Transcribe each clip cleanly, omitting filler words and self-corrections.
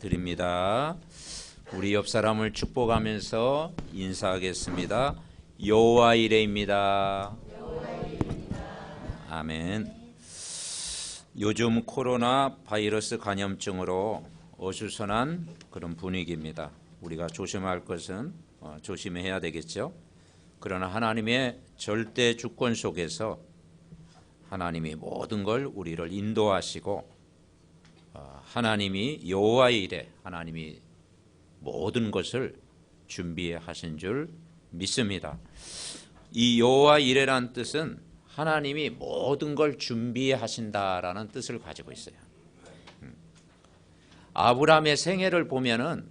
드립니다. 우리 옆 사람을 축복하면서 인사하겠습니다. 여호와 이레입니다. 아멘. 요즘 코로나 바이러스 감염증으로 어수선한 그런 분위기입니다. 우리가 조심할 것은 조심해야 되겠죠. 그러나 하나님의 절대 주권 속에서 하나님이 모든 걸 우리를 인도하시고 하나님이 여호와 이레, 하나님이 모든 것을 준비하신 줄 믿습니다. 이 여호와 이레라는 뜻은 하나님이 모든 걸 준비하신다라는 뜻을 가지고 있어요. 아브라함의 생애를 보면은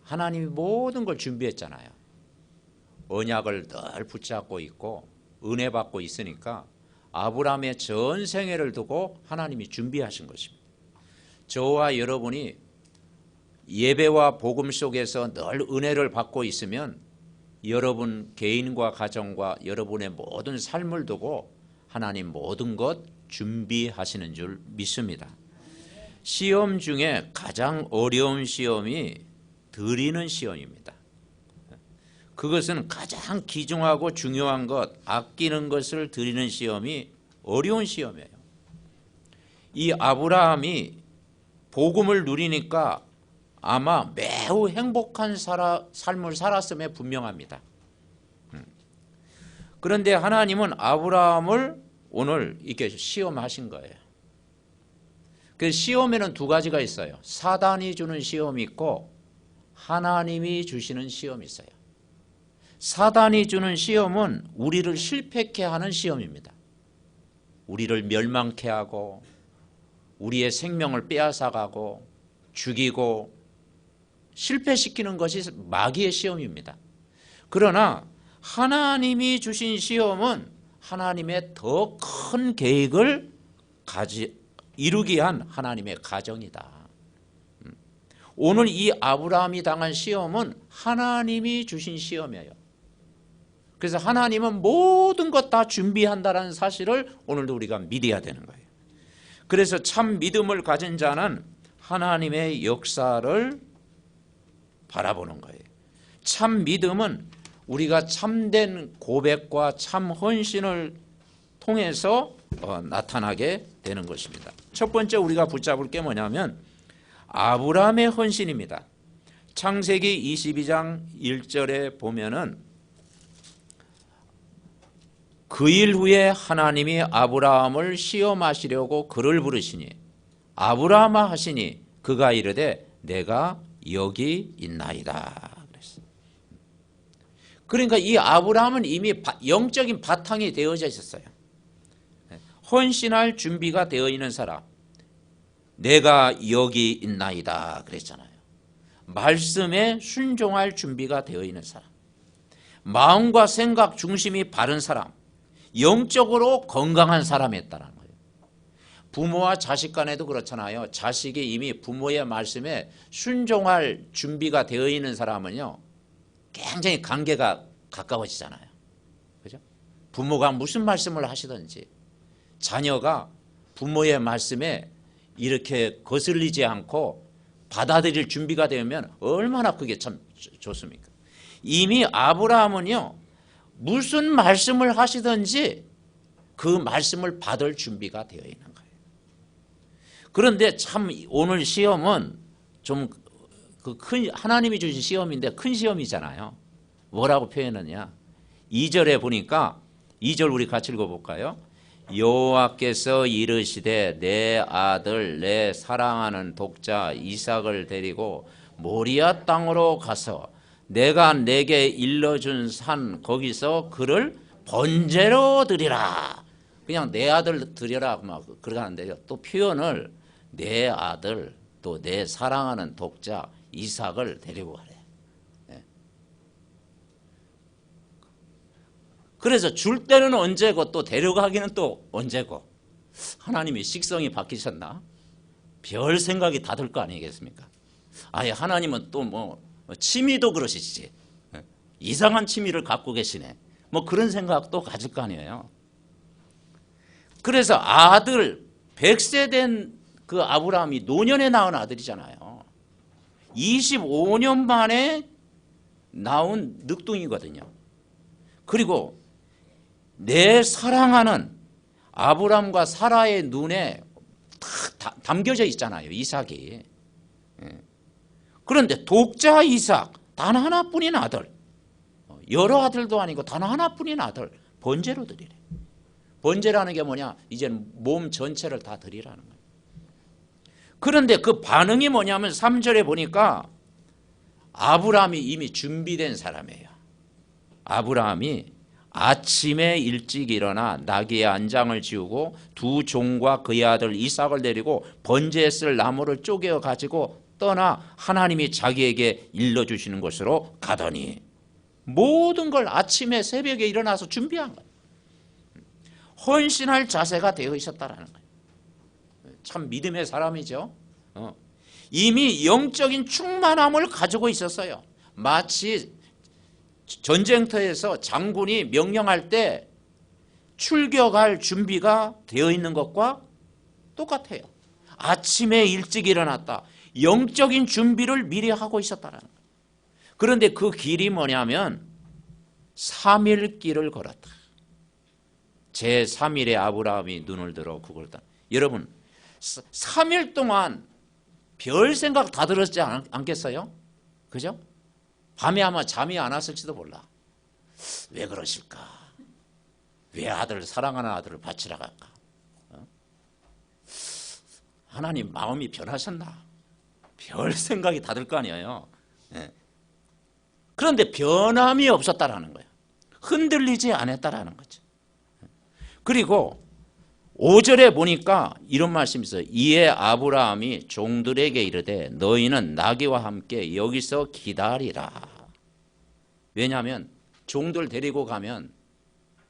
하나님이 모든 걸 준비했잖아요. 언약을 늘 붙잡고 있고 은혜 받고 있으니까 아브라함의 전 생애를 두고 하나님이 준비하신 것입니다. 저와 여러분이 예배와 복음 속에서 늘 은혜를 받고 있으면 여러분 개인과 가정과 여러분의 모든 삶을 두고 하나님 모든 것 준비하시는 줄 믿습니다. 시험 중에 가장 어려운 시험이 드리는 시험입니다. 그것은 가장 귀중하고 중요한 것, 아끼는 것을 드리는 시험이 어려운 시험이에요. 이 아브라함이 복음을 누리니까 아마 매우 행복한 삶을 살았음에 분명합니다. 그런데 하나님은 아브라함을 오늘 이렇게 시험하신 거예요. 그 시험에는 두 가지가 있어요. 사단이 주는 시험이 있고 하나님이 주시는 시험이 있어요. 사단이 주는 시험은 우리를 실패케 하는 시험입니다. 우리를 멸망케 하고 우리의 생명을 빼앗아가고 죽이고 실패시키는 것이 마귀의 시험입니다. 그러나 하나님이 주신 시험은 하나님의 더 큰 계획을 이루기 위한 하나님의 가정이다. 오늘 이 아브라함이 당한 시험은 하나님이 주신 시험이에요. 그래서 하나님은 모든 것 다 준비한다는 사실을 오늘도 우리가 믿어야 되는 거예요. 그래서 참 믿음을 가진 자는 하나님의 역사를 바라보는 거예요. 참 믿음은 우리가 참된 고백과 참 헌신을 통해서 나타나게 되는 것입니다. 첫 번째 우리가 붙잡을 게 뭐냐면 아브라함의 헌신입니다. 창세기 22장 1절에 보면은 그 일 후에 하나님이 아브라함을 시험하시려고 그를 부르시니 아브라함아 하시니 그가 이르되 내가 여기 있나이다. 그랬어요. 그러니까 이 아브라함은 이미 영적인 바탕이 되어져 있었어요. 헌신할 준비가 되어 있는 사람, 내가 여기 있나이다 그랬잖아요. 말씀에 순종할 준비가 되어 있는 사람, 마음과 생각 중심이 바른 사람, 영적으로 건강한 사람이었다는 거예요. 부모와 자식 간에도 그렇잖아요. 자식이 이미 부모의 말씀에 순종할 준비가 되어 있는 사람은요, 굉장히 관계가 가까워지잖아요. 그죠? 부모가 무슨 말씀을 하시든지 자녀가 부모의 말씀에 이렇게 거슬리지 않고 받아들일 준비가 되면 얼마나 그게 참 좋습니까? 이미 아브라함은요, 무슨 말씀을 하시든지 그 말씀을 받을 준비가 되어 있는 거예요. 그런데 참 오늘 시험은 좀 큰 하나님이 주신 시험인데 큰 시험이잖아요. 뭐라고 표현하냐? 2절에 보니까 2절 우리 같이 읽어볼까요? 여호와께서 이르시되 내 아들 내 사랑하는 독자 이삭을 데리고 모리아 땅으로 가서 내가 내게 일러준 산 거기서 그를 번제로 드리라. 그냥 내 아들 드려라 막 그러게 하는데요. 또 표현을 내 아들 또 내 사랑하는 독자 이삭을 데리고 가래. 네. 그래서 줄 때는 언제고 또 데려가기는 또 언제고. 하나님이 식성이 바뀌셨나? 별 생각이 다 들 거 아니겠습니까? 아예 하나님은 또 뭐 취미도 그러시지. 이상한 취미를 갖고 계시네. 뭐 그런 생각도 가질 거 아니에요. 그래서 아들 100세 된 그 아브라함이 노년에 낳은 아들이잖아요. 25년 만에 나온 늑둥이거든요. 그리고 내 사랑하는 아브람과 사라의 눈에 다 담겨져 있잖아요, 이삭이. 그런데 독자 이삭, 단 하나뿐인 아들, 여러 아들도 아니고 단 하나뿐인 아들, 번제로 드리래. 번제라는 게 뭐냐? 이제는 몸 전체를 다 드리라는 거예요. 그런데 그 반응이 뭐냐면 3절에 보니까 아브라함이 이미 준비된 사람이에요. 아브라함이 아침에 일찍 일어나 나귀의 안장을 지우고 두 종과 그의 아들 이삭을 데리고 번제에 쓸 나무를 쪼개어 가지고 떠나 하나님이 자기에게 일러주시는 곳으로 가더니 모든 걸 아침에 새벽에 일어나서 준비한 거예요. 헌신할 자세가 되어 있었다라는 거예요. 참 믿음의 사람이죠. 이미 영적인 충만함을 가지고 있었어요. 마치 전쟁터에서 장군이 명령할 때 출격할 준비가 되어 있는 것과 똑같아요. 아침에 일찍 일어났다. 영적인 준비를 미리 하고 있었다는 거예요. 그런데 그 길이 뭐냐면 3일 길을 걸었다. 제3일에 아브라함이 눈을 들어 그걸 다. 여러분 3일 동안 별 생각 다 들었지 않겠어요? 그죠? 밤에 아마 잠이 안 왔을지도 몰라. 왜 그러실까? 왜 사랑하는 아들을 바치러 갈까? 하나님 마음이 변하셨나? 별 생각이 다 들 거 아니에요. 그런데 변함이 없었다라는 거예요. 흔들리지 않았다라는 거죠. 그리고 5절에 보니까 이런 말씀이 있어요. 이에 아브라함이 종들에게 이르되 너희는 나귀와 함께 여기서 기다리라. 왜냐하면 종들 데리고 가면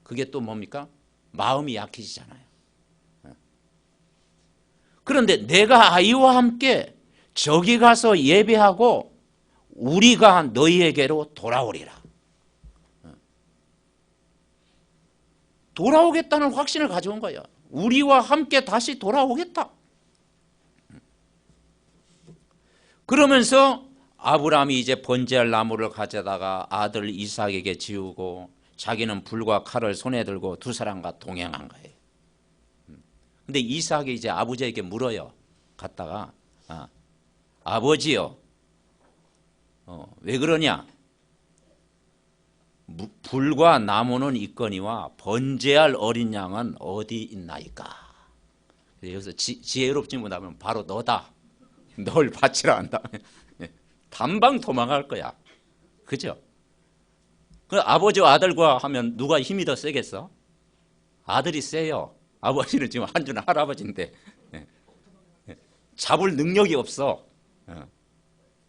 그게 또 뭡니까? 마음이 약해지잖아요. 그런데 내가 아이와 함께 저기 가서 예배하고 우리가 너희에게로 돌아오리라. 돌아오겠다는 확신을 가져온 거예요. 우리와 함께 다시 돌아오겠다. 그러면서 아브라함이 이제 번제할 나무를 가져다가 아들 이삭에게 지우고 자기는 불과 칼을 손에 들고 두 사람과 동행한 거예요. 근데 이삭이 이제 아버지에게 물어요. 갔다가 아버지요, 왜 그러냐? 불과 나무는 있거니와 번제할 어린 양은 어디 있나이까? 여기서 지혜롭지 못하면 바로 너다. 널 바치라 한다. 단방 도망갈 거야. 그죠? 그 아버지와 아들과 하면 누가 힘이 더 세겠어? 아들이 세요. 아버지는 지금 한준 할아버지인데 잡을 능력이 없어.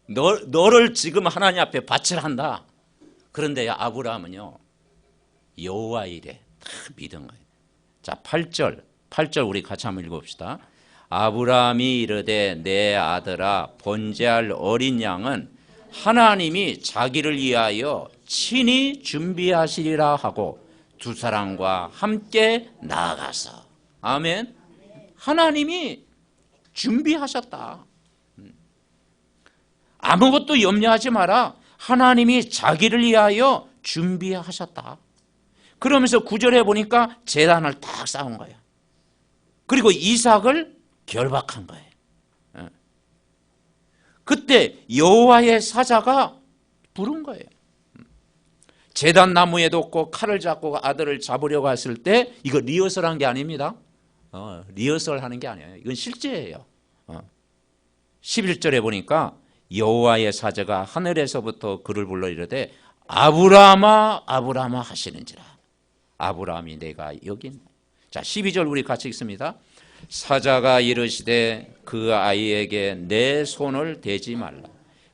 너를 지금 하나님 앞에 바치라 한다. 그런데 아브라함은요, 여호와 이래 다 믿은 거예요. 자, 8절 우리 같이 한번 읽어봅시다. 아브라함이 이르되 내 아들아 번제할 어린 양은 하나님이 자기를 위하여 친히 준비하시리라 하고 두 사람과 함께 나아가서. 아멘. 하나님이 준비하셨다. 아무것도 염려하지 마라. 하나님이 자기를 위하여 준비하셨다. 그러면서 9절에 보니까 제단을 딱 쌓은 거예요. 그리고 이삭을 결박한 거예요. 그때 여호와의 사자가 부른 거예요. 제단 나무에 뒀고 칼을 잡고 아들을 잡으려고 했을 때 이거 리허설한 게 아닙니다. 리허설하는 게 아니에요. 이건 실제예요. 11절에 보니까 여호와의 사자가 하늘에서부터 그를 불러 이르되 아브라함아 아브라함아 하시는지라. 아브라함이 내가 여기 있네. 자, 12절 우리 같이 읽습니다. 사자가 이르시되 그 아이에게 내 손을 대지 말라.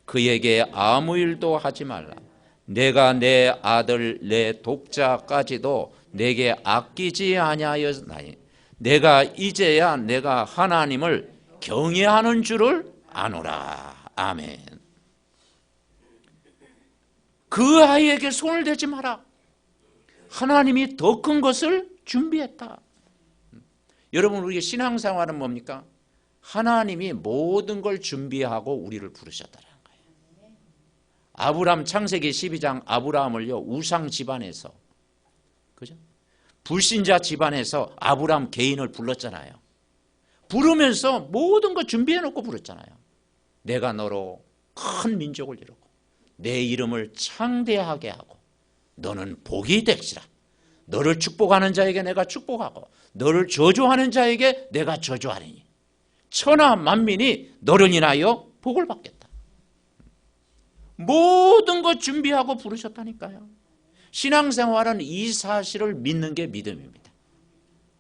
그에게 아무 일도 하지 말라. 내가 내 아들 내 독자까지도 내게 아끼지 아니하였나니 내가 이제야 내가 하나님을 경외하는 줄을 아노라. 아멘. 그 아이에게 손을 대지 마라. 하나님이 더 큰 것을 준비했다. 여러분, 우리의 신앙생활은 뭡니까? 하나님이 모든 걸 준비하고 우리를 부르셨다는 거예요. 아브라함 창세기 12장 아브라함을요 우상 집안에서, 그죠? 불신자 집안에서 아브라함 개인을 불렀잖아요. 부르면서 모든 거 준비해 놓고 부르잖아요. 내가 너로 큰 민족을 이루고 내 이름을 창대하게 하고 너는 복이 될지라. 너를 축복하는 자에게 내가 축복하고 너를 저주하는 자에게 내가 저주하리니 천하 만민이 너를 인하여 복을 받겠다. 모든 것 준비하고 부르셨다니까요. 신앙생활은 이 사실을 믿는 게 믿음입니다.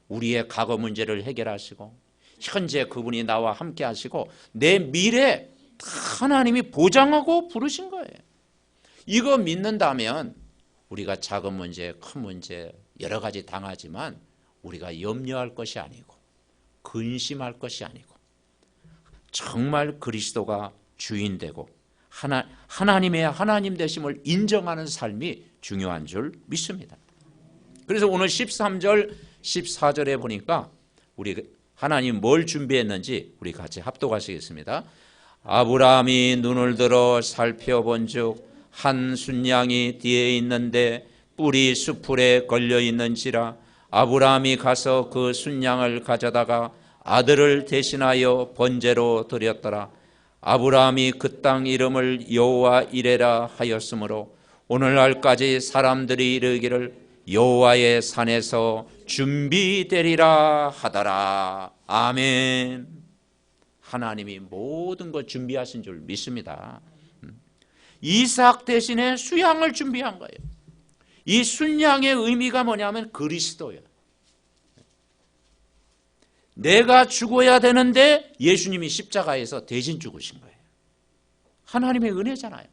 우리의 과거 문제를 해결하시고 현재 그분이 나와 함께 하시고 내 미래 하나님이 보장하고 부르신 거예요. 이거 믿는다면 우리가 작은 문제, 큰 문제 여러 가지 당하지만 우리가 염려할 것이 아니고 근심할 것이 아니고 정말 그리스도가 주인되고 하나님의 하나님 되심을 인정하는 삶이 중요한 줄 믿습니다. 그래서 오늘 13절, 14절에 보니까 우리 하나님 뭘 준비했는지 우리 같이 합독하시겠습니다. 아브라함이 눈을 들어 살펴본즉 한 순양이 뒤에 있는데 뿔이 수풀에 걸려 있는지라 아브라함이 가서 그 순양을 가져다가 아들을 대신하여 번제로 드렸더라. 아브라함이 그 땅 이름을 여호와 이레라 하였으므로 오늘날까지 사람들이 이르기를 여호와의 산에서 준비되리라 하더라. 아멘. 하나님이 모든 것 준비하신 줄 믿습니다. 이삭 대신에 수양을 준비한 거예요. 이 순양의 의미가 뭐냐면 그리스도예요. 내가 죽어야 되는데 예수님이 십자가에서 대신 죽으신 거예요. 하나님의 은혜잖아요.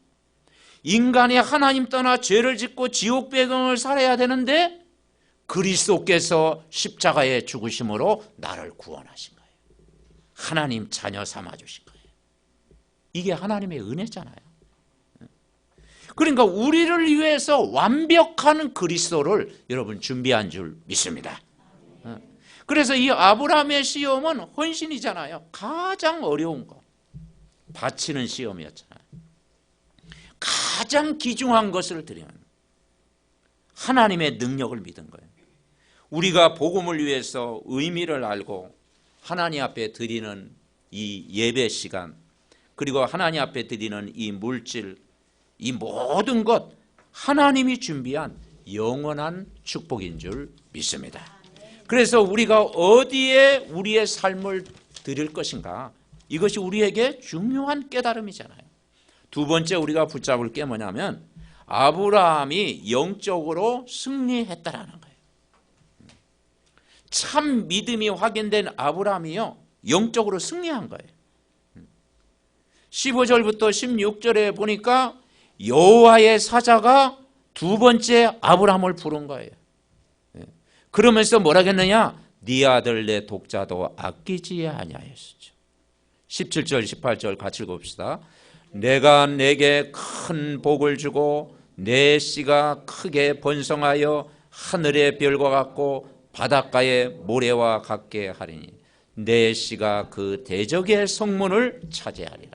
인간이 하나님 떠나 죄를 짓고 지옥 배경을 살아야 되는데 그리스도께서 십자가에 죽으심으로 나를 구원하신 거예요. 하나님 자녀 삼아주신 거예요. 이게 하나님의 은혜잖아요. 그러니까 우리를 위해서 완벽한 그리스도를 여러분 준비한 줄 믿습니다. 그래서 이 아브라함의 시험은 헌신이잖아요. 가장 어려운 거. 바치는 시험이었잖아요. 가장 귀중한 것을 드리는 하나님의 능력을 믿은 거예요. 우리가 복음을 위해서 의미를 알고 하나님 앞에 드리는 이 예배 시간, 그리고 하나님 앞에 드리는 이 물질, 이 모든 것 하나님이 준비한 영원한 축복인 줄 믿습니다. 그래서 우리가 어디에 우리의 삶을 드릴 것인가, 이것이 우리에게 중요한 깨달음이잖아요. 두 번째 우리가 붙잡을 게 뭐냐면 아브라함이 영적으로 승리했다라는 거예요. 참 믿음이 확인된 아브라함이요 영적으로 승리한 거예요. 15절부터 16절에 보니까 여호와의 사자가 두 번째 아브라함을 부른 거예요. 그러면서 뭐라 했느냐? 네 아들 내 독자도 아끼지 아니하였었죠. 17절 18절 같이 읽어봅시다. 내가 내게 큰 복을 주고 내 씨가 크게 번성하여 하늘의 별과 같고 바닷가의 모래와 같게 하리니 내 씨가 그 대적의 성문을 차지하리라.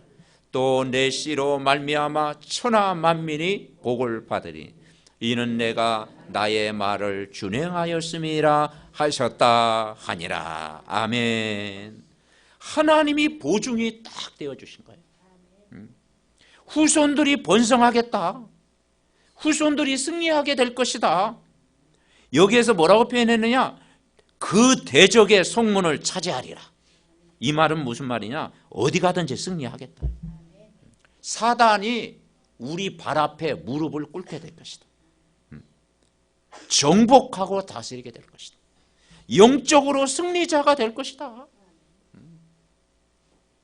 또 내 씨로 말미암아 천하 만민이 복을 받으리. 이는 내가 나의 말을 준행하였음이라 하셨다 하니라. 아멘. 하나님이 보증이 딱 되어주신 거예요. 후손들이 번성하겠다. 후손들이 승리하게 될 것이다. 여기에서 뭐라고 표현했느냐? 그 대적의 성문을 차지하리라. 이 말은 무슨 말이냐? 어디 가든지 승리하겠다. 사단이 우리 발 앞에 무릎을 꿇게 될 것이다. 정복하고 다스리게 될 것이다. 영적으로 승리자가 될 것이다.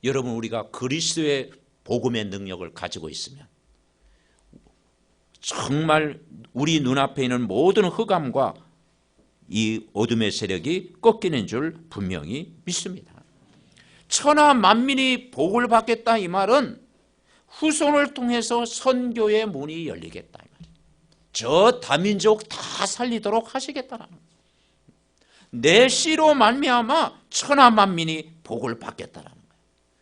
여러분, 우리가 그리스도의 복음의 능력을 가지고 있으면 정말 우리 눈앞에 있는 모든 흑암과 이 어둠의 세력이 꺾이는 줄 분명히 믿습니다. 천하 만민이 복을 받겠다 이 말은 후손을 통해서 선교의 문이 열리겠다 이 말이에요. 저 다민족 다 살리도록 하시겠다라는 거예요. 내 씨로 말미암아 천하 만민이 복을 받겠다라는 거예요.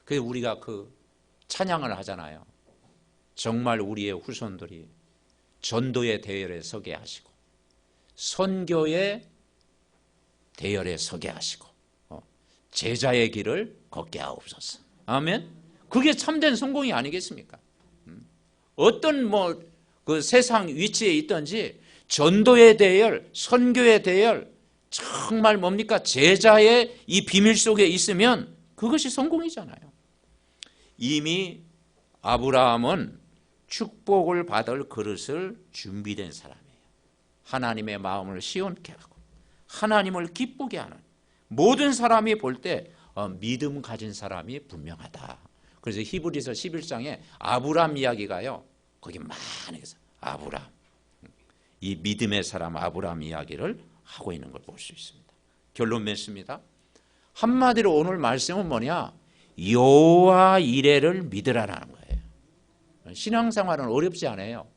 그래서 우리가 그 찬양을 하잖아요. 정말 우리의 후손들이 전도의 대열에 서게 하시고 선교의 대열에 서게 하시고 제자의 길을 걷게 하옵소서. 아멘. 그게 참된 성공이 아니겠습니까? 어떤 그 세상 위치에 있든지 전도의 대열, 선교의 대열, 정말 뭡니까? 제자의 이 비밀 속에 있으면 그것이 성공이잖아요. 이미 아브라함은 축복을 받을 그릇을 준비된 사람이에요. 하나님의 마음을 시원케 하고 하나님을 기쁘게 하는, 모든 사람이 볼 때 믿음 가진 사람이 분명하다. 그래서 히브리서 11장에 아브라함 이야기가요, 거기 많이 있어요. 아브라함, 이 믿음의 사람 아브라함 이야기를 하고 있는 걸 볼 수 있습니다. 결론 맺습니다. 한마디로 오늘 말씀은 뭐냐? 여호와 이레를 믿으라라는 거예요. 신앙생활은 어렵지 않아요.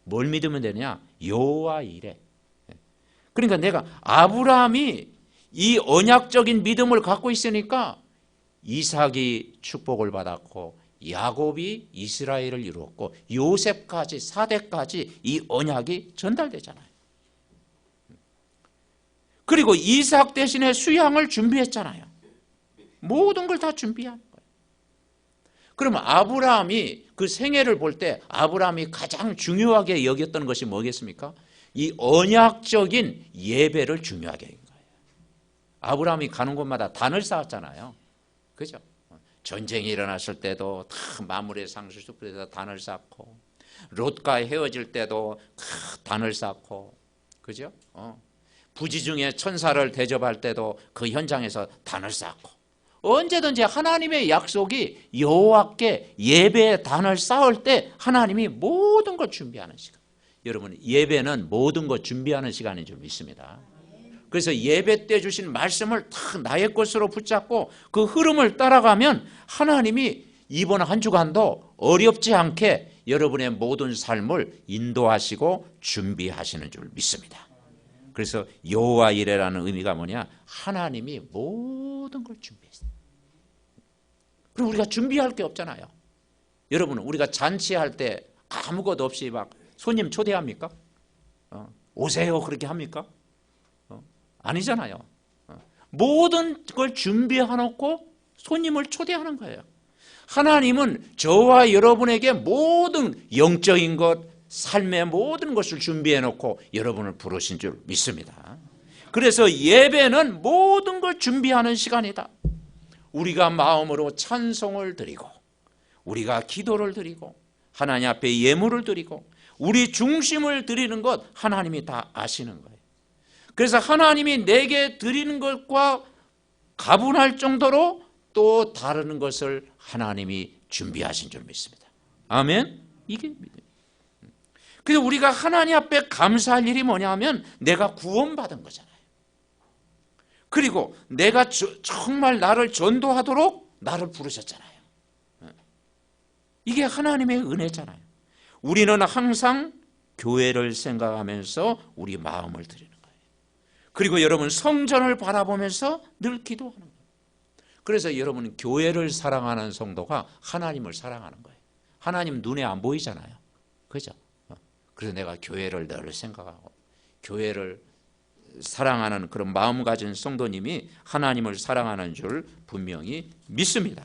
뭘 믿으면 되냐? 여호와 이레. 그러니까 내가 아브라함이 이 언약적인 믿음을 갖고 있으니까 이삭이 축복을 받았고 야곱이 이스라엘을 이루었고 요셉까지 4대까지 이 언약이 전달되잖아요. 그리고 이삭 대신에 수양을 준비했잖아요. 모든 걸 다 준비한 거예요. 그러면 아브라함이 그 생애를 볼 때 아브라함이 가장 중요하게 여겼던 것이 뭐겠습니까? 이 언약적인 예배를 중요하게 여긴 거예요. 아브라함이 가는 곳마다 단을 쌓았잖아요. 그죠? 전쟁이 일어났을 때도 다 마물의 상수 숲에서 단을 쌓고, 롯과 헤어질 때도 단을 쌓고, 그죠? 부지 중에 천사를 대접할 때도 그 현장에서 단을 쌓고, 언제든지 하나님의 약속이 여호와께 예배의 단을 쌓을 때 하나님이 모든 걸 준비하는 시간. 여러분, 예배는 모든 것 준비하는 시간인 줄 믿습니다. 그래서 예배 때 주신 말씀을 다 나의 것으로 붙잡고 그 흐름을 따라가면 하나님이 이번 한 주간도 어렵지 않게 여러분의 모든 삶을 인도하시고 준비하시는 줄 믿습니다. 그래서 여호와 이레라는 의미가 뭐냐? 하나님이 모든 걸 준비했어요. 그럼 우리가 준비할 게 없잖아요. 여러분, 우리가 잔치할 때 아무것도 없이 막 손님 초대합니까? 오세요 그렇게 합니까? 아니잖아요. 모든 걸 준비해놓고 손님을 초대하는 거예요. 하나님은 저와 여러분에게 모든 영적인 것, 삶의 모든 것을 준비해놓고 여러분을 부르신 줄 믿습니다. 그래서 예배는 모든 걸 준비하는 시간이다. 우리가 마음으로 찬송을 드리고, 우리가 기도를 드리고, 하나님 앞에 예물을 드리고, 우리 중심을 드리는 것 하나님이 다 아시는 거예요. 그래서 하나님이 내게 드리는 것과 가분할 정도로 또 다른 것을 하나님이 준비하신 줄 믿습니다. 아멘? 이게 믿음. 그래서 우리가 하나님 앞에 감사할 일이 뭐냐면 내가 구원받은 거잖아요. 그리고 내가 정말 나를 전도하도록 나를 부르셨잖아요. 이게 하나님의 은혜잖아요. 우리는 항상 교회를 생각하면서 우리 마음을 드리는 거예요. 그리고 여러분, 성전을 바라보면서 늘 기도하는 거예요. 그래서 여러분, 교회를 사랑하는 성도가 하나님을 사랑하는 거예요. 하나님 눈에 안 보이잖아요. 그죠? 그래서 내가 교회를 늘 생각하고 교회를 사랑하는 그런 마음 가진 성도님이 하나님을 사랑하는 줄 분명히 믿습니다.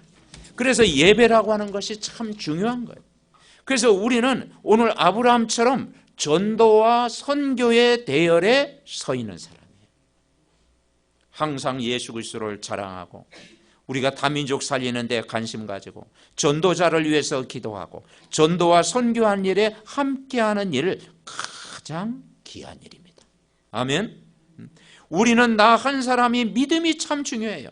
그래서 예배라고 하는 것이 참 중요한 거예요. 그래서 우리는 오늘 아브라함처럼 전도와 선교의 대열에 서 있는 사람이에요. 항상 예수 그리스도를 자랑하고 우리가 다민족 살리는 데 관심 가지고 전도자를 위해서 기도하고 전도와 선교한 일에 함께하는 일을 가장 귀한 일입니다. 아멘. 우리는 나 한 사람이 믿음이 참 중요해요.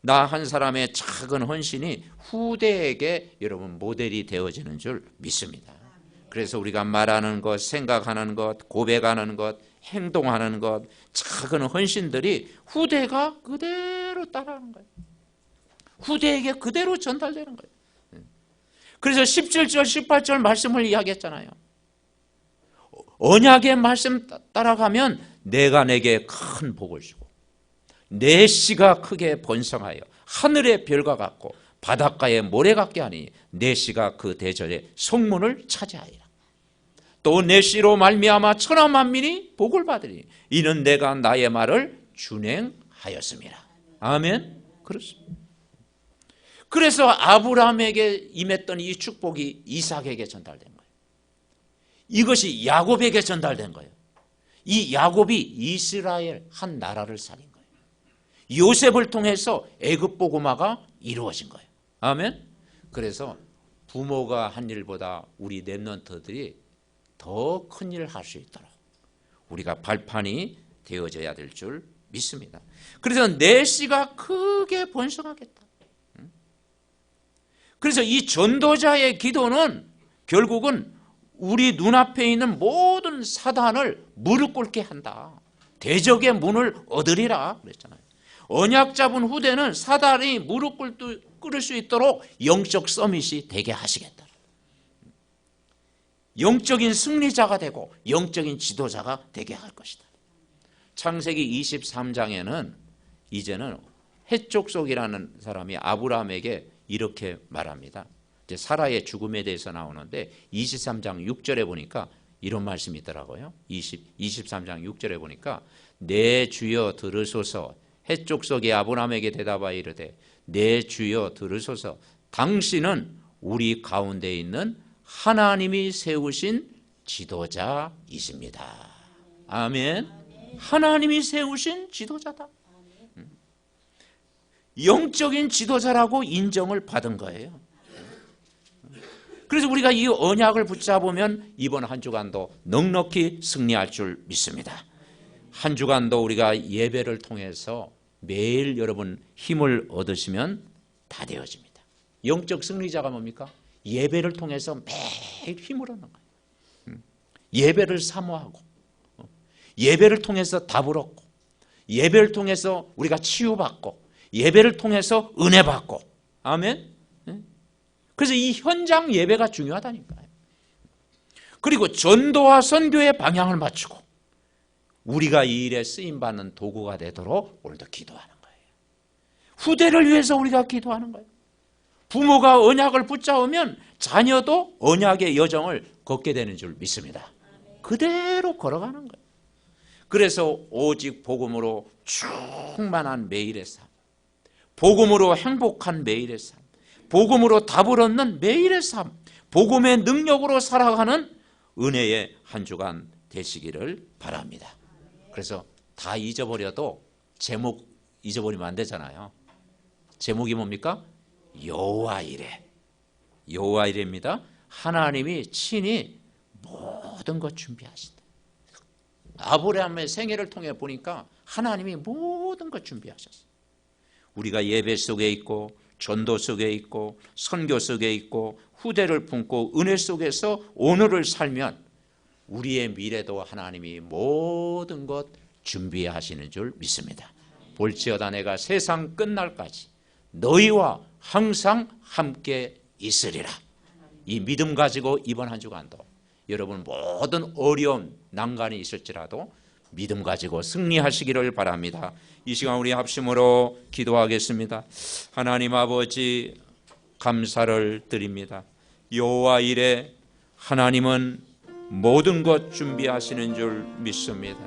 나 한 사람의 작은 헌신이 후대에게 여러분 모델이 되어지는 줄 믿습니다. 그래서 우리가 말하는 것, 생각하는 것, 고백하는 것, 행동하는 것, 작은 헌신들이 후대가 그대로 따라하는 거예요. 후대에게 그대로 전달되는 거예요. 그래서 17절, 18절 말씀을 이야기했잖아요. 언약의 말씀 따라가면 내가 내게 큰 복을 주고 내 씨가 크게 번성하여 하늘의 별과 같고 바닷가에 모래 같게 하니 내 씨가 그 대절에 성문을 차지하리라. 또 내 씨로 말미암아 천하 만민이 복을 받으리. 이는 내가 나의 말을 준행하였음이라. 아멘. 그렇습니다. 그래서 아브라함에게 임했던 이 축복이 이삭에게 전달된 거예요. 이것이 야곱에게 전달된 거예요. 이 야곱이 이스라엘 한 나라를 살린 거예요. 요셉을 통해서 애굽 복음화가 이루어진 거예요. 아멘. 그래서 부모가 한 일보다 우리 렘넌트들이 더 큰 일을 할 수 있도록 우리가 발판이 되어져야 될 줄 믿습니다. 그래서 내 씨가 크게 번성하겠다. 그래서 이 전도자의 기도는 결국은 우리 눈앞에 있는 모든 사단을 무릎 꿇게 한다. 대적의 문을 얻으리라 그랬잖아요. 언약 잡은 후대는 사단이 무릎 꿇을 수 있도록 영적 서밋이 되게 하시겠다. 영적인 승리자가 되고 영적인 지도자가 되게 할 것이다. 창세기 23장에는 이제는 헷족속이라는 사람이 아브라함에게 이렇게 말합니다. 이제 사라의 죽음에 대해서 나오는데 23장 6절에 보니까 이런 말씀이 있더라고요. 23장 6절에 보니까 내 주여 들으소서. 헷족속이 아브라함에게 대답하여 이르되 내 주여 들으소서. 당신은 우리 가운데 있는 하나님이 세우신 지도자이십니다. 아멘. 하나님이 세우신 지도자다. 영적인 지도자라고 인정을 받은 거예요. 그래서 우리가 이 언약을 붙잡으면 이번 한 주간도 넉넉히 승리할 줄 믿습니다. 한 주간도 우리가 예배를 통해서 매일 여러분 힘을 얻으시면 다 되어집니다. 영적 승리자가 뭡니까? 예배를 통해서 매일 힘을 얻는 거예요. 예배를 사모하고 예배를 통해서 답을 얻고 예배를 통해서 우리가 치유받고 예배를 통해서 은혜 받고. 아멘. 그래서 이 현장 예배가 중요하다니까요. 그리고 전도와 선교의 방향을 맞추고 우리가 이 일에 쓰임받는 도구가 되도록 오늘도 기도하는 거예요. 후대를 위해서 우리가 기도하는 거예요. 부모가 언약을 붙잡으면 자녀도 언약의 여정을 걷게 되는 줄 믿습니다. 그대로 걸어가는 거예요. 그래서 오직 복음으로 충만한 매일의 삶, 복음으로 행복한 매일의 삶, 복음으로 답을 얻는 매일의 삶, 복음의 능력으로 살아가는 은혜의 한 주간 되시기를 바랍니다. 그래서 다 잊어버려도 제목 잊어버리면 안 되잖아요. 제목이 뭡니까? 여호와 이레. 여호와 이레입니다. 하나님이 친히 모든 것 준비하신다. 아브라함의 생애를 통해 보니까 하나님이 모든 것 준비하셨어요. 우리가 예배 속에 있고 전도 속에 있고 선교 속에 있고 후대를 품고 은혜 속에서 오늘을 살면 우리의 미래도 하나님이 모든 것 준비하시는 줄 믿습니다. 볼지어다 내가 세상 끝날까지 너희와 항상 함께 있으리라. 이 믿음 가지고 이번 한 주간도 여러분 모든 어려움 난관이 있을지라도 믿음 가지고 승리하시기를 바랍니다. 이 시간 우리 합심으로 기도하겠습니다. 하나님 아버지 감사를 드립니다. 여호와 이레 하나님은 모든 것 준비하시는 줄 믿습니다.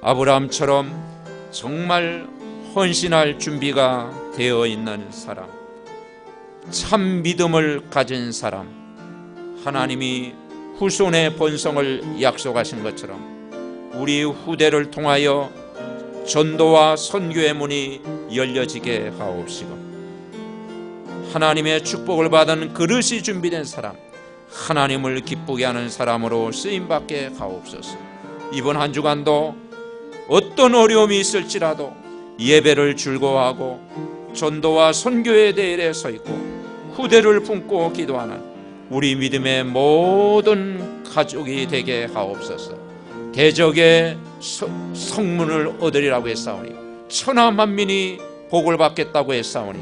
아브라함처럼 정말 헌신할 준비가 되어 있는 사람, 참 믿음을 가진 사람, 하나님이 후손의 번성을 약속하신 것처럼 우리 후대를 통하여 전도와 선교의 문이 열려지게 하옵시고 하나님의 축복을 받은 그릇이 준비된 사람, 하나님을 기쁘게 하는 사람으로 쓰임받게 하옵소서. 이번 한 주간도 어떤 어려움이 있을지라도 예배를 즐거워하고 전도와 선교의 대열에 서 있고 후대를 품고 기도하는 우리 믿음의 모든 가족이 되게 하옵소서. 대적의 성문을 얻으리라고 했사오니 천하 만민이 복을 받겠다고 했사오니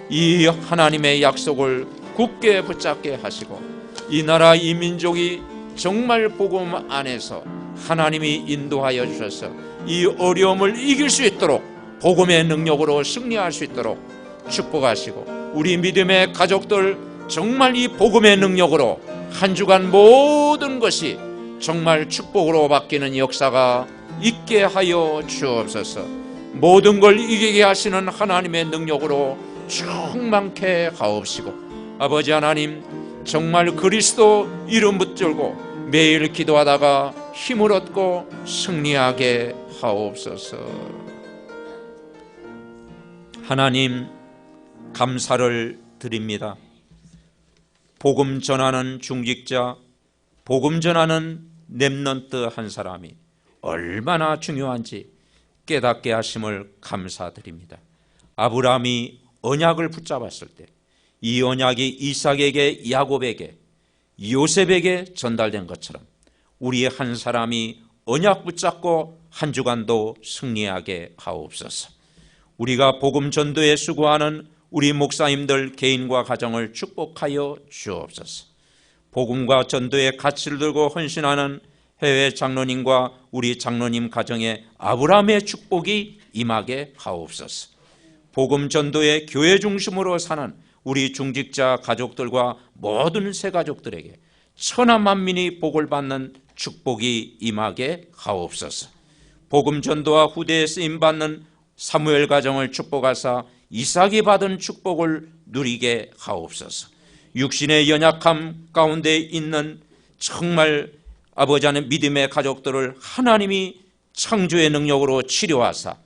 이 하나님의 약속을 굳게 붙잡게 하시고 이 나라 이 민족이 정말 복음 안에서 하나님이 인도하여 주셔서 이 어려움을 이길 수 있도록 복음의 능력으로 승리할 수 있도록 축복하시고 우리 믿음의 가족들 정말 이 복음의 능력으로 한 주간 모든 것이 정말 축복으로 바뀌는 역사가 있게 하여 주옵소서. 모든 걸 이기게 하시는 하나님의 능력으로 충만케 하옵시고, 아버지 하나님, 정말 그리스도 이름 붙들고 매일 기도하다가 힘을 얻고 승리하게 하옵소서. 하나님, 감사를 드립니다. 복음 전하는 중직자, 복음 전하는 렘넌트 한 사람이 얼마나 중요한지 깨닫게 하심을 감사드립니다. 아브라함이 언약을 붙잡았을 때 이 언약이 이삭에게, 야곱에게, 요셉에게 전달된 것처럼 우리 한 사람이 언약 붙잡고 한 주간도 승리하게 하옵소서. 우리가 복음 전도에 수고하는 우리 목사님들 개인과 가정을 축복하여 주옵소서. 복음과 전도의 가치를 들고 헌신하는 해외 장로님과 우리 장로님 가정에 아브라함의 축복이 임하게 하옵소서. 복음 전도의 교회 중심으로 사는 우리 중직자 가족들과 모든 새 가족들에게 천하 만민이 복을 받는 축복이 임하게 하옵소서. 복음 전도와 후대에 쓰임받는 사무엘 가정을 축복하사 이삭이 받은 축복을 누리게 하옵소서. 육신의 연약함 가운데 있는 정말 아버지 하나님 믿음의 가족들을 하나님이 창조의 능력으로 치료하사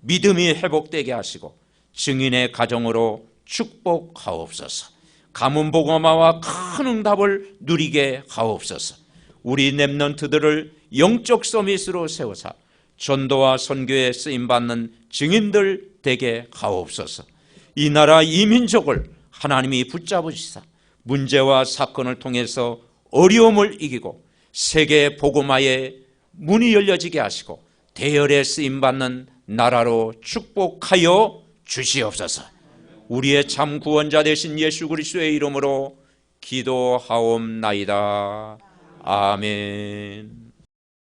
믿음이 회복되게 하시고 증인의 가정으로 축복하옵소서. 가문 복음화와 큰 응답을 누리게 하옵소서. 우리 렘넌트들을 영적 서밋으로 세우사 전도와 선교에 쓰임받는 증인들 되게 하옵소서. 이 나라 이 민족을 하나님이 붙잡으시사 문제와 사건을 통해서 어려움을 이기고 세계 복음화의 문이 열려지게 하시고 대열에 쓰임받는 나라로 축복하여 주시옵소서. 우리의 참 구원자 되신 예수 그리스도의 이름으로 기도하옵나이다. 아멘.